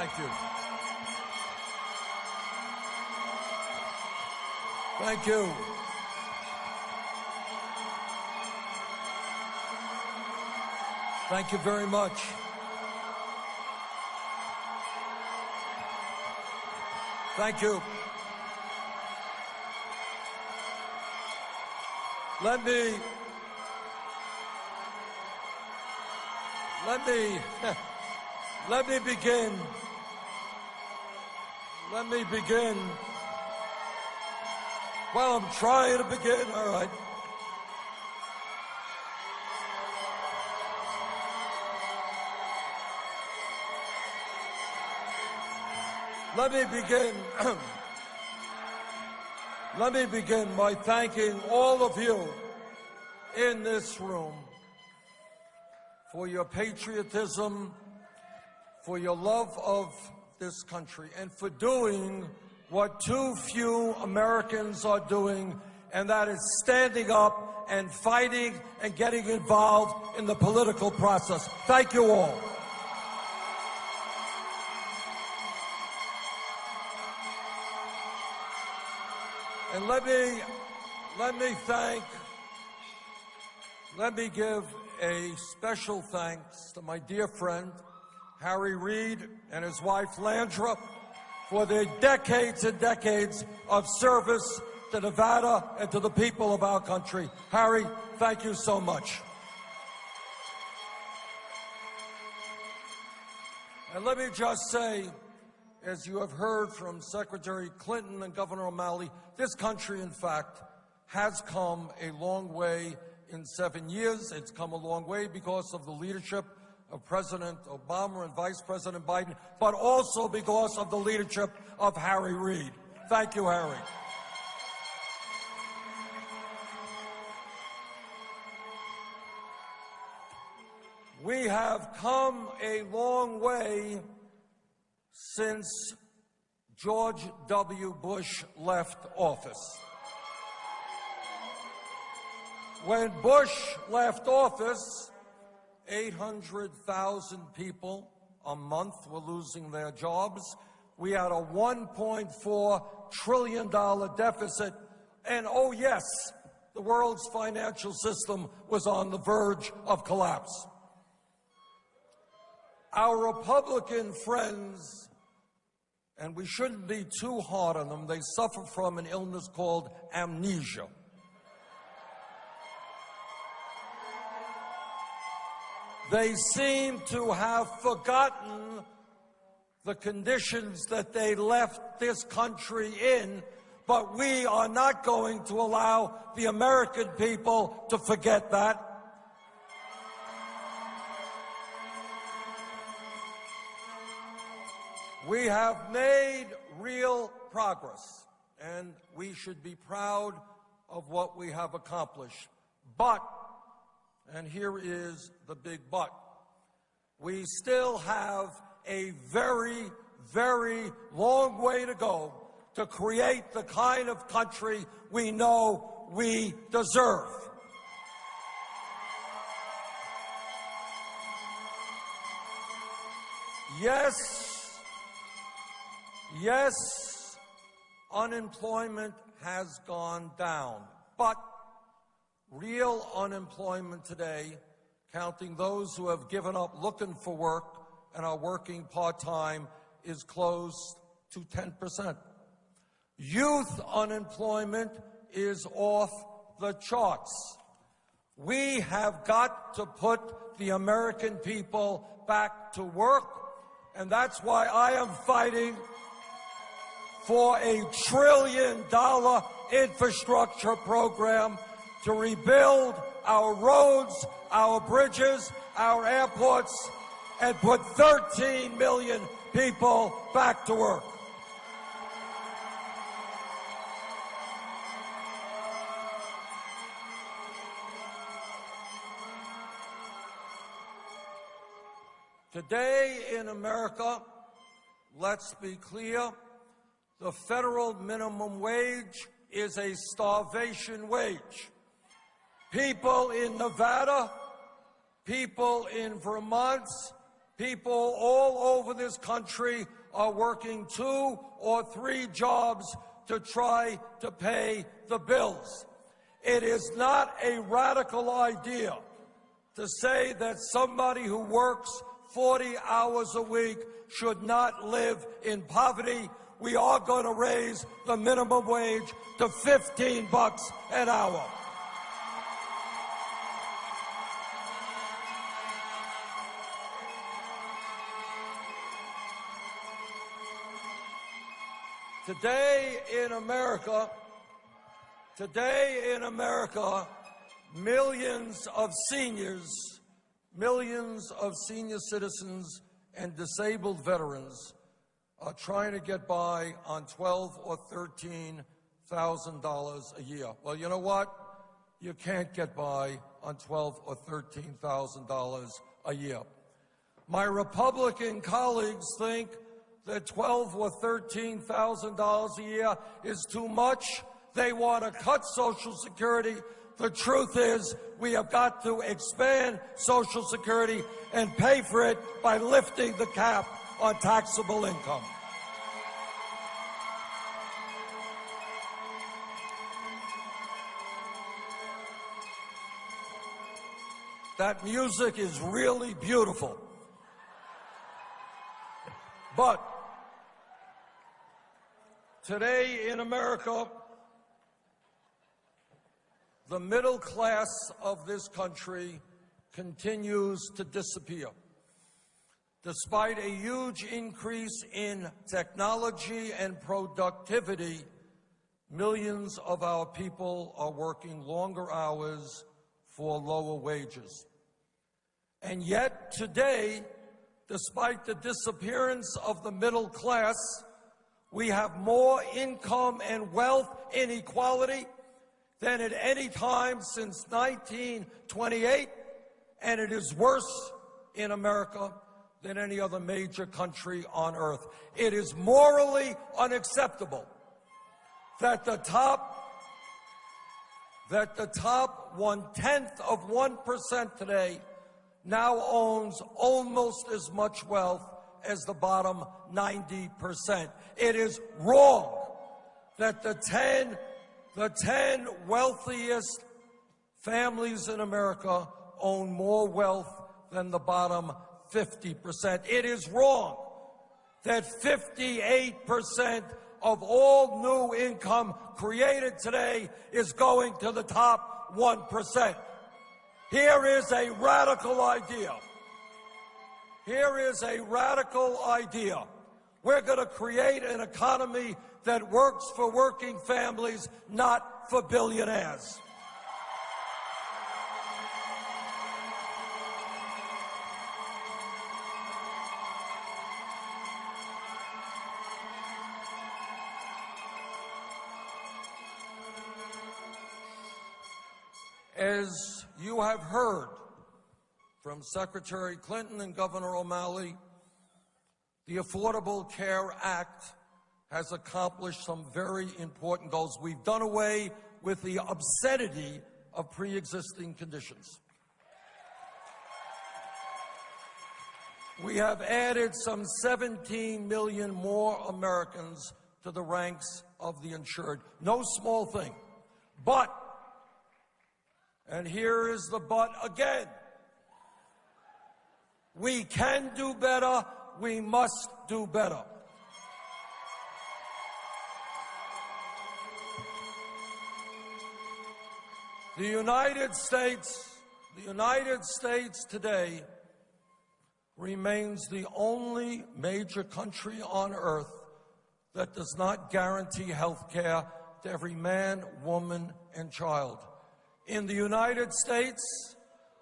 Thank you. Thank you. Thank you very much. Thank you. Let me begin. Well, I'm trying to begin, all right. Let me begin by thanking all of you in this room for your patriotism, for your love of this country, and for doing what too few Americans are doing, and that is standing up and fighting and getting involved in the political process. Thank you all. And let me give a special thanks to my dear friend, Harry Reid, and his wife, Landra, for their decades and decades of service to Nevada and to the people of our country. Harry, thank you so much. And let me just say, as you have heard from Secretary Clinton and Governor O'Malley, this country, in fact, has come a long way in 7 years. It's come a long way because of the leadership of President Obama and Vice President Biden, but also because of the leadership of Harry Reid. Thank you, Harry. We have come a long way since George W. Bush left office. When Bush left office, 800,000 people a month were losing their jobs. We had a $1.4 trillion deficit. And oh yes, the world's financial system was on the verge of collapse. Our Republican friends, and we shouldn't be too hard on them, they suffer from an illness called amnesia. They seem to have forgotten the conditions that they left this country in, but we are not going to allow the American people to forget that. We have made real progress, and we should be proud of what we have accomplished. But, and here is the big but, we still have a very, very long way to go to create the kind of country we know we deserve. Yes, unemployment has gone down, but real unemployment today, counting those who have given up looking for work and are working part-time, is close to 10%. Youth unemployment is off the charts. We have got to put the American people back to work, and that's why I am fighting for a $1 trillion infrastructure program to rebuild our roads, our bridges, our airports, and put 13 million people back to work. Today in America, let's be clear, the federal minimum wage is a starvation wage. People in Nevada, people in Vermont, People all over this country are working 2 or 3 jobs to try to pay the bills. It is not a radical idea to say that somebody who works 40 hours a week should not live in poverty. We are going to raise the minimum wage to $15 an hour. Today in America, millions of senior citizens and disabled veterans are trying to get by on $12,000 or $13,000 a year. Well, you know what? You can't get by on $12,000 or $13,000 a year. My Republican colleagues think that $12,000 or $13,000 a year is too much. They want to cut Social Security. The truth is, we have got to expand Social Security and pay for it by lifting the cap on taxable income. That music is really beautiful. But today in America, the middle class of this country continues to disappear. Despite a huge increase in technology and productivity, millions of our people are working longer hours for lower wages. And yet today, despite the disappearance of the middle class, we have more income and wealth inequality than at any time since 1928, and it is worse in America than any other major country on earth. It is morally unacceptable that the top 0.1% today now owns almost as much wealth as the bottom 90%. It is wrong that the 10 wealthiest families in America own more wealth than the bottom 50%. It is wrong that 58% of all new income created today is going to the top 1%. Here is a radical idea. Here is a radical idea. We're going to create an economy that works for working families, not for billionaires. As you have heard from Secretary Clinton and Governor O'Malley, the Affordable Care Act has accomplished some very important goals. We've done away with the obscenity of pre-existing conditions. We have added some 17 million more Americans to the ranks of the insured. No small thing. But, and here is the but again, we can do better, we must do better. The United States today remains the only major country on earth that does not guarantee health care to every man, woman, and child. In the United States,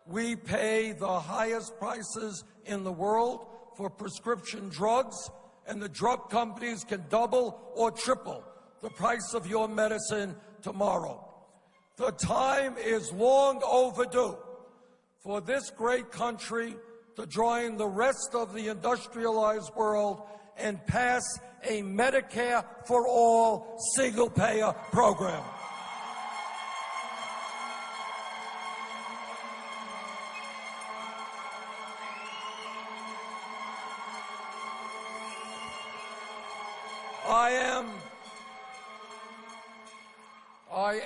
we pay the highest prices in the world for prescription drugs, and the drug companies can double or triple the price of your medicine tomorrow. The time is long overdue for this great country to join the rest of the industrialized world and pass a Medicare for all single-payer program. I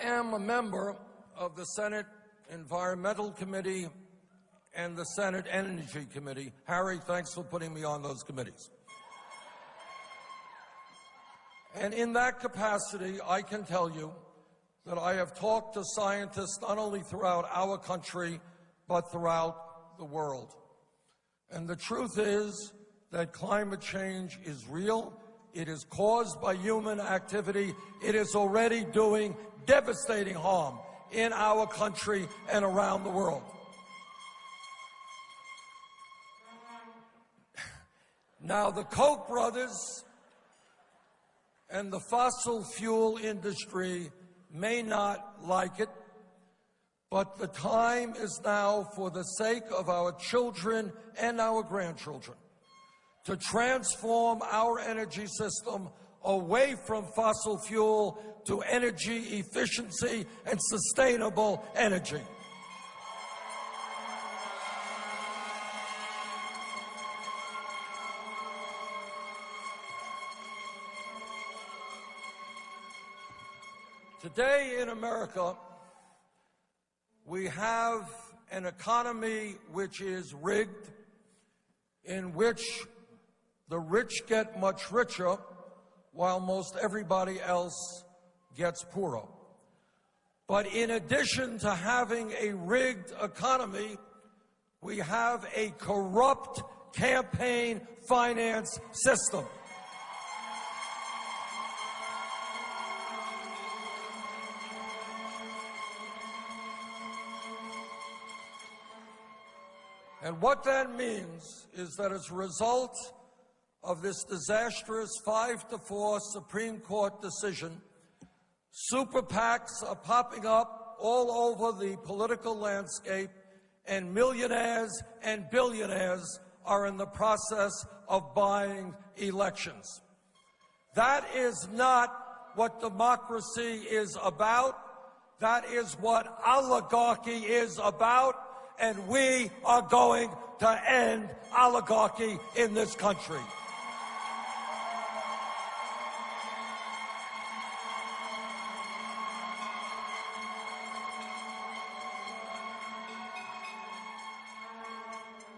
am a member of the Senate Environmental Committee and the Senate Energy Committee. Harry, thanks for putting me on those committees. And in that capacity, I can tell you that I have talked to scientists not only throughout our country, but throughout the world. And the truth is that climate change is real. It is caused by human activity. It is already doing devastating harm in our country and around the world. Now, the Koch brothers and the fossil fuel industry may not like it, but the time is now, for the sake of our children and our grandchildren, to transform our energy system away from fossil fuel to energy efficiency and sustainable energy. Today in America, we have an economy which is rigged, in which the rich get much richer while most everybody else gets poorer. But in addition to having a rigged economy, we have a corrupt campaign finance system. And what that means is that as a result of this disastrous 5-4 Supreme Court decision, super PACs are popping up all over the political landscape, and millionaires and billionaires are in the process of buying elections. That is not what democracy is about. That is what oligarchy is about. And we are going to end oligarchy in this country.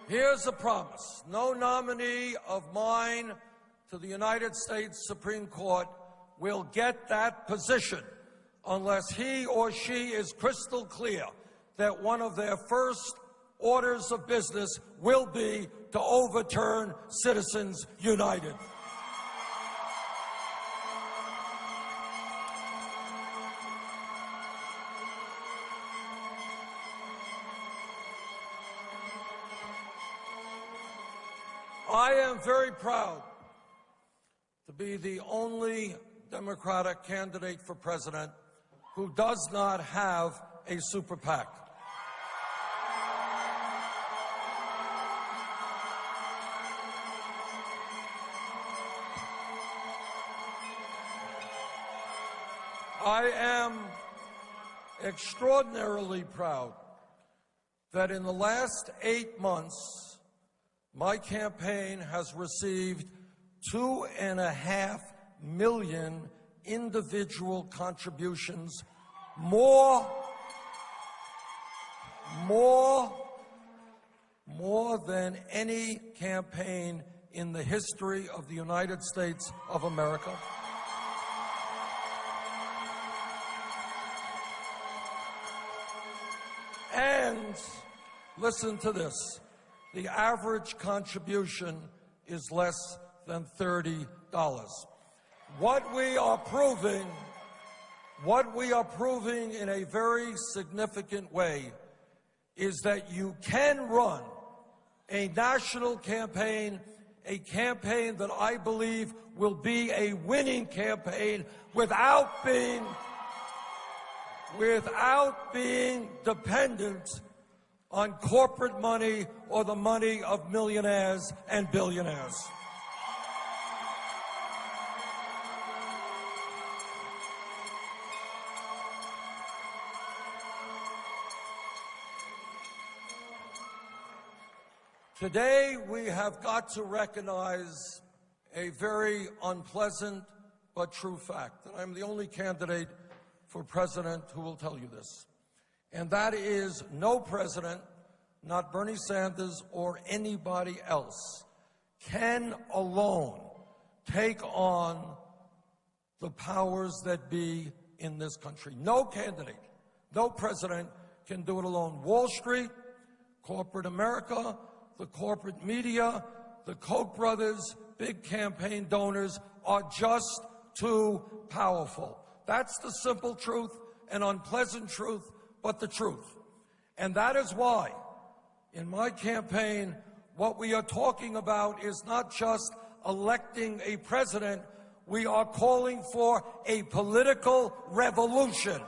Here's a promise. No nominee of mine to the United States Supreme Court will get that position unless he or she is crystal clear that one of their first orders of business will be to overturn Citizens United. I am very proud to be the only Democratic candidate for president who does not have a super PAC. I am extraordinarily proud that in the last 8 months, my campaign has received 2.5 million individual contributions, more than any campaign in the history of the United States of America. And listen to this, the average contribution is less than $30. What we are proving in a very significant way is that you can run a national campaign, a campaign that I believe will be a winning campaign without being dependent on corporate money or the money of millionaires and billionaires. Today, we have got to recognize a very unpleasant but true fact. And I'm the only candidate for president who will tell you this. And that is no president, not Bernie Sanders or anybody else, can alone take on the powers that be in this country. No candidate, no president can do it alone. Wall Street, corporate America, the corporate media, the Koch brothers, big campaign donors are just too powerful. That's the simple truth, an unpleasant truth, but the truth. And that is why, in my campaign, what we are talking about is not just electing a president, we are calling for a political revolution.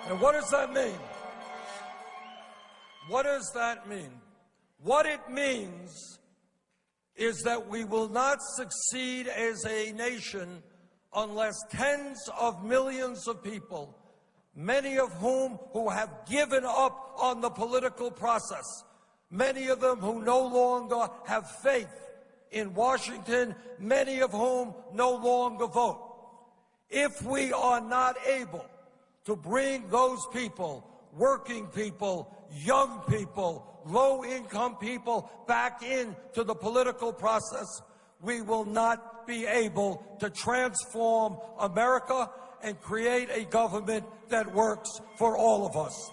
And what does that mean? What does that mean? What it means is that we will not succeed as a nation unless tens of millions of people, many of whom who have given up on the political process, many of them who no longer have faith in Washington, many of whom no longer vote. If we are not able to bring those people, working people, young people, low-income people back into the political process, we will not be able to transform America and create a government that works for all of us.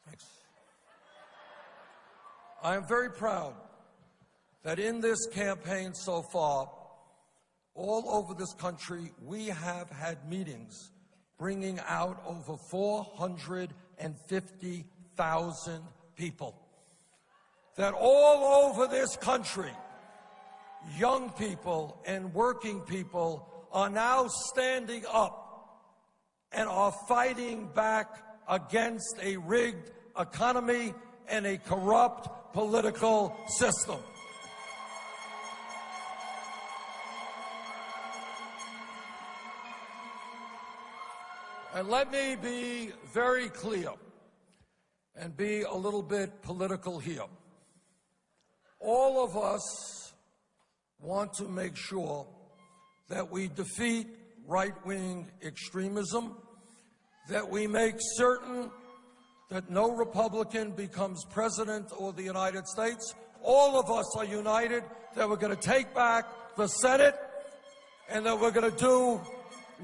Thanks. I am very proud that in this campaign so far, all over this country, we have had meetings bringing out over 450,000 people. That all over this country, young people and working people are now standing up and are fighting back against a rigged economy and a corrupt political system. And let me be very clear and be a little bit political here. All of us want to make sure that we defeat right-wing extremism, that we make certain that no Republican becomes president of the United States. All of us are united that we're going to take back the Senate and that we're going to do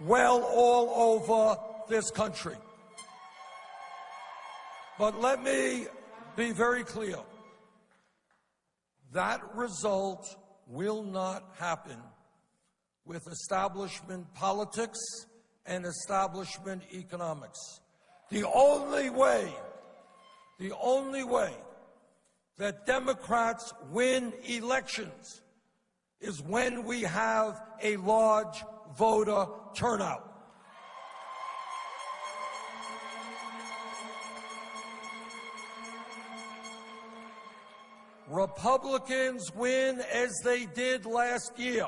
well all over this country. But let me be very clear. That result will not happen with establishment politics and establishment economics. The only way that Democrats win elections is when we have a large voter turnout. Republicans win as they did last year,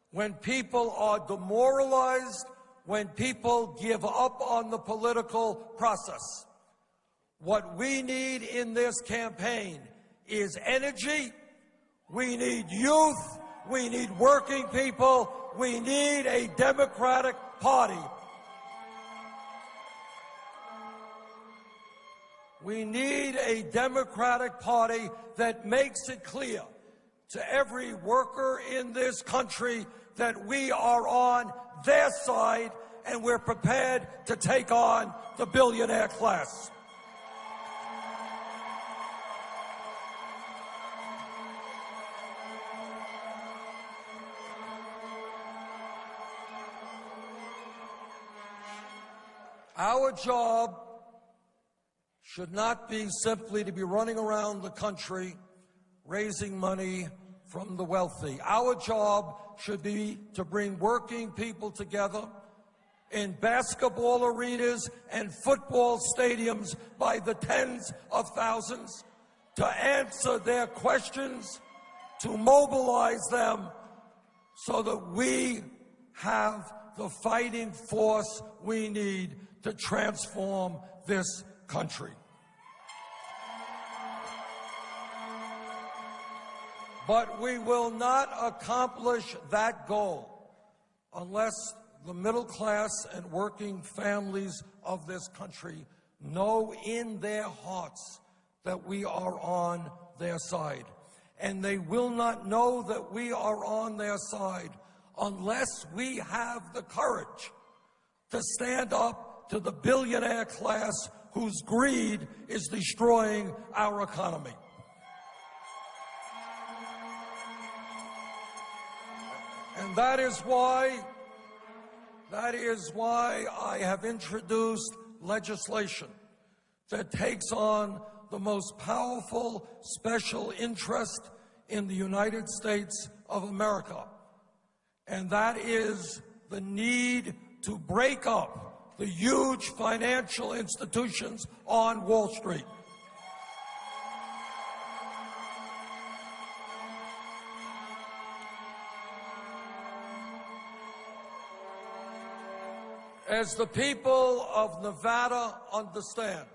when people are demoralized, when people give up on the political process. What we need in this campaign is energy, we need youth, we need working people, we need a Democratic Party. We need a Democratic Party that makes it clear to every worker in this country that we are on their side and we're prepared to take on the billionaire class. Our job should not be simply to be running around the country raising money from the wealthy. Our job should be to bring working people together in basketball arenas and football stadiums by the tens of thousands to answer their questions, to mobilize them so that we have the fighting force we need to transform this country. But we will not accomplish that goal unless the middle class and working families of this country know in their hearts that we are on their side. And they will not know that we are on their side unless we have the courage to stand up to the billionaire class whose greed is destroying our economy. And that is why I have introduced legislation that takes on the most powerful special interest in the United States of America. And that is the need to break up the huge financial institutions on Wall Street. As the people of Nevada understand,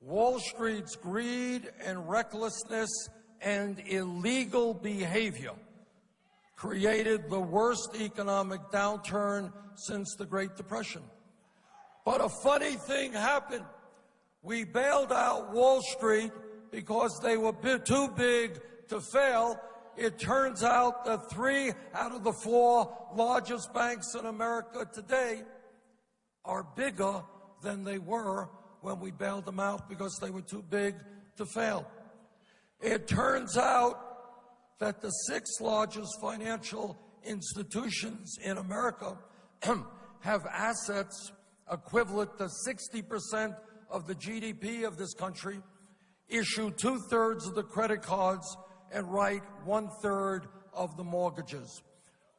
Wall Street's greed and recklessness and illegal behavior created the worst economic downturn since the Great Depression. But a funny thing happened. We bailed out Wall Street because they were too big to fail. It turns out that 3 out of the 4 largest banks in America today are bigger than they were when we bailed them out because they were too big to fail. It turns out that the 6 largest financial institutions in America have assets equivalent to 60% of the GDP of this country, issue 2/3 of the credit cards, and write 1/3 of the mortgages.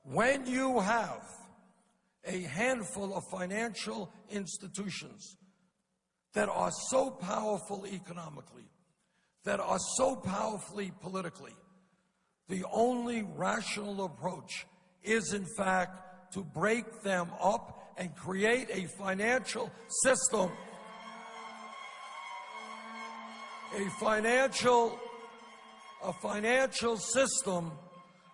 When you have a handful of financial institutions that are so powerful economically, that are so powerfully politically, the only rational approach is, in fact, to break them up and create a financial system, a financial system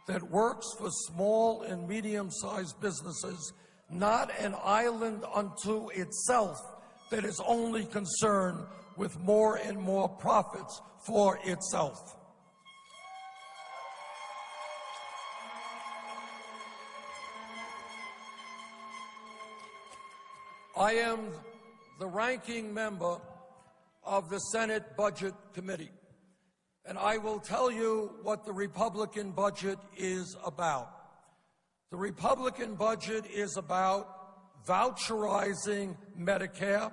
that works for small and medium-sized businesses, not an island unto itself that is only concerned with more and more profits for itself. I am the ranking member of the Senate Budget Committee, and I will tell you what the Republican budget is about. The Republican budget is about voucherizing Medicare,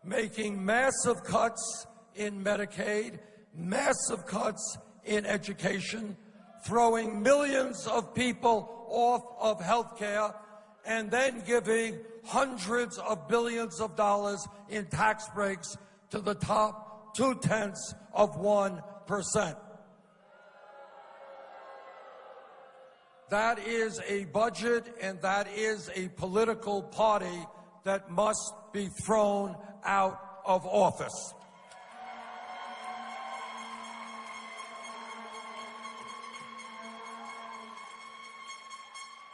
making massive cuts in Medicaid, massive cuts in education, throwing millions of people off of health care, and then giving hundreds of billions of dollars in tax breaks to the top 0.2%. That is a budget and that is a political party that must be thrown out of office.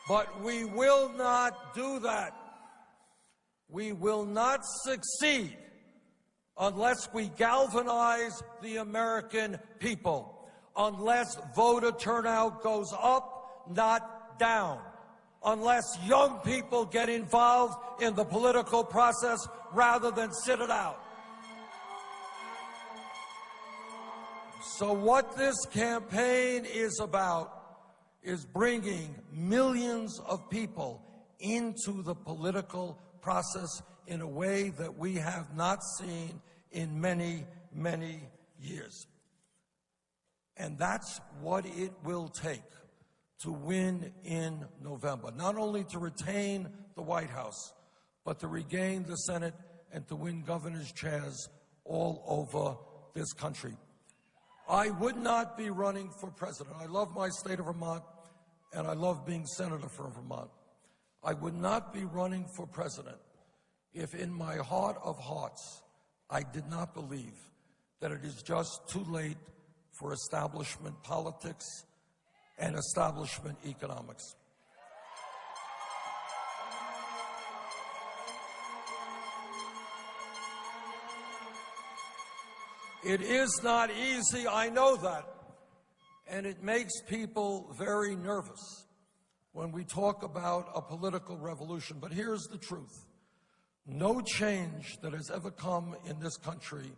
But we will not do that. We will not succeed unless we galvanize the American people, unless voter turnout goes up, not down, unless young people get involved in the political process rather than sit it out. So what this campaign is about is bringing millions of people into the political process in a way that we have not seen in many, many years. And that's what it will take to win in November. Not only to retain the White House, but to regain the Senate and to win governor's chairs all over this country. I would not be running for president. I love my state of Vermont, and I love being senator for Vermont. I would not be running for president if in my heart of hearts I did not believe that it is just too late for establishment politics and establishment economics. It is not easy, I know that, and it makes people very nervous when we talk about a political revolution. But here's the truth. No change that has ever come in this country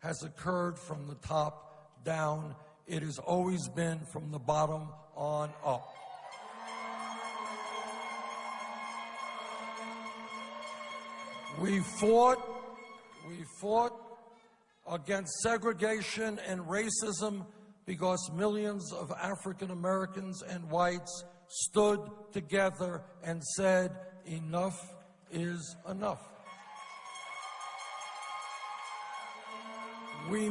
has occurred from the top down. It has always been from the bottom on up. We fought against segregation and racism because millions of African Americans and whites stood together and said, enough is enough. We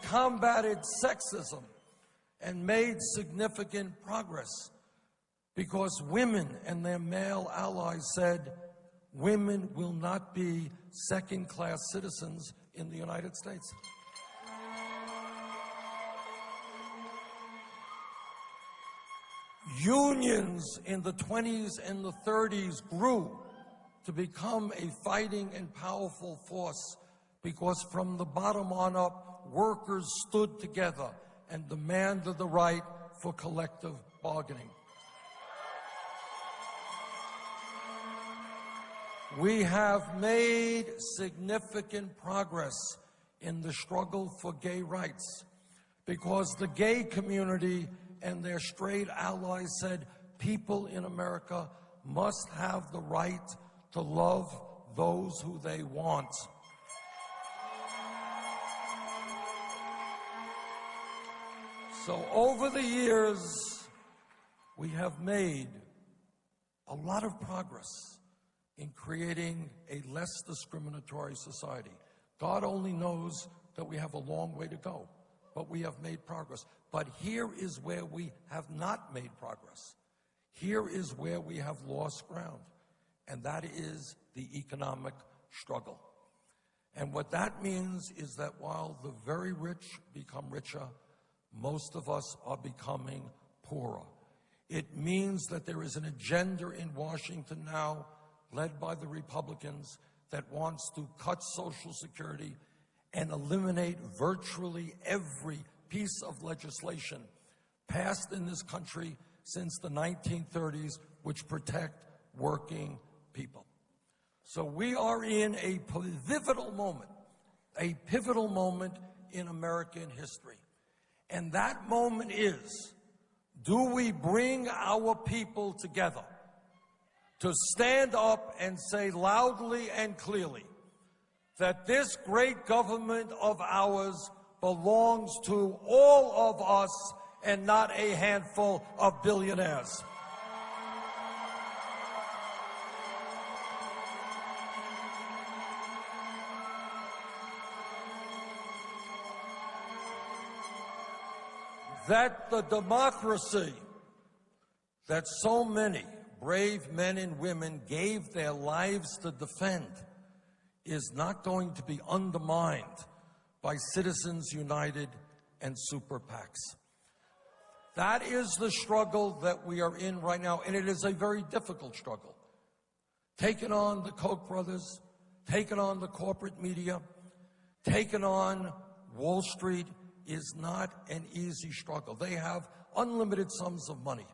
combated sexism and made significant progress because women and their male allies said, women will not be second-class citizens in the United States. Unions in the 20s and the 30s grew to become a fighting and powerful force because from the bottom on up, workers stood together and demanded the right for collective bargaining. We have made significant progress in the struggle for gay rights because the gay community and their straight allies said people in America must have the right to love those who they want. So over the years, we have made a lot of progress in creating a less discriminatory society. God only knows that we have a long way to go, but we have made progress. But here is where we have not made progress. Here is where we have lost ground, and that is the economic struggle. And what that means is that while the very rich become richer, most of us are becoming poorer. It means that there is an agenda in Washington now, led by the Republicans, that wants to cut Social Security and eliminate virtually every piece of legislation passed in this country since the 1930s which protect working people. So we are in a pivotal moment in American history. And that moment is, do we bring our people together to stand up and say loudly and clearly that this great government of ours belongs to all of us and not a handful of billionaires? That the democracy that so many brave men and women gave their lives to defend is not going to be undermined by Citizens United and super PACs. That is the struggle that we are in right now, and it is a very difficult struggle. Taking on the Koch brothers, taking on the corporate media, taking on Wall Street is not an easy struggle. They have unlimited sums of money.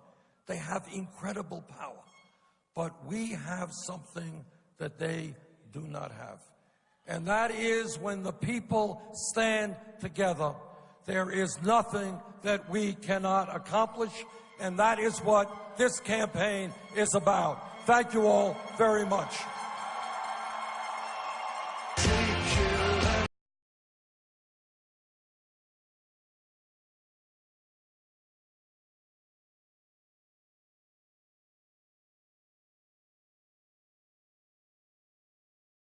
They have incredible power. But we have something that they do not have. And that is when the people stand together, there is nothing that we cannot accomplish. And that is what this campaign is about. Thank you all very much.